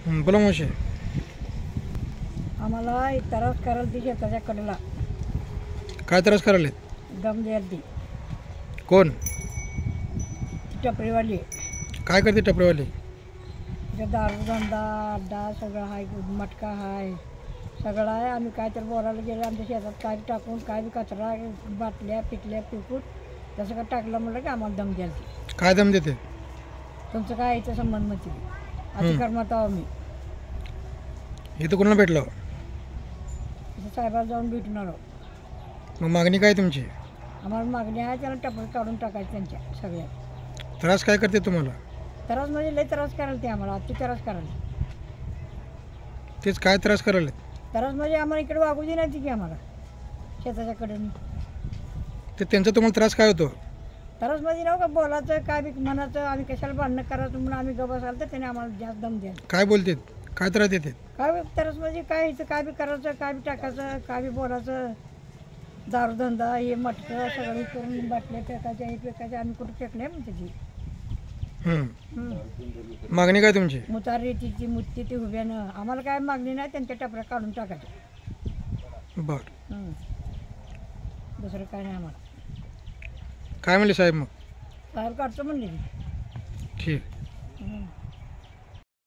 बोला मावशी. आम्हाला त्रास करायला ती शेताच्या कडेला काय त्रास करायले? दम द्यायला ती कोण? टपरीवाली. काय करते टपरीवाली? तिथं दारू धंदा अड्डा सगळं आहे, मटका आहे, सगळं आहे. आम्ही काय तर बोलायला गेलं आमच्या शेतात काय टाकून काय बी कचरा बाटल्या पिकल्या पिकून तसं काय टाकलं म्हटलं की आम्हाला दम द्यायला ती. काय दम देते? तुमचं काय याचा संबंध म्हणते अतिक्रमात आहो मी. इथं कोणाला भेटलं? तिथं साहेबाला जाऊन भेटून आलो. मग मागणी काय तुमची? आम्हाला मागणी आहे त्याला टपरी काढून टाकायची त्यांच्या सगळ्या. त्रास काय करते तुम्हाला? त्रास म्हणजे लय त्रास करायला ते आम्हाला अति त्रास करायला. तेच काय त्रास करायले? त्रास म्हणजे आम्हाला इकडे वागू दे नाही की आम्हाला शेताच्या कडेने. ते त्यांचा तुम्हाला त्रास काय होतो? त्रास म्हणजे ना का बोलायचं काय बी म्हणायचं आम्ही कशाला भांडणं करायचं म्हणून आम्ही गप असाल तर त्याने आम्हाला जास्त दम द्यायला. काय बोलते? काय त्रास देते? काय त्रास म्हणजे काय इथं काय बी करायचं काय बी टाकायचं काय बी बोलायचं. दारूधंदा हे मटकं सगळं करून बाटल्या फेकायच्या हे फेकायच्या आम्ही कुठं फेकले मग त्याची. मागणी काय तुमची? मुतारी तिची मुत्ती ती उभ्यानं आम्हाला काय मागणी नाही त्यांच्या टपऱ्या काढून टाकायच्या. बर. दुसरं काय नाही आम्हाला. काय म्हणले साहेब? मग बाहेर काढतो म्हणले. ठीक.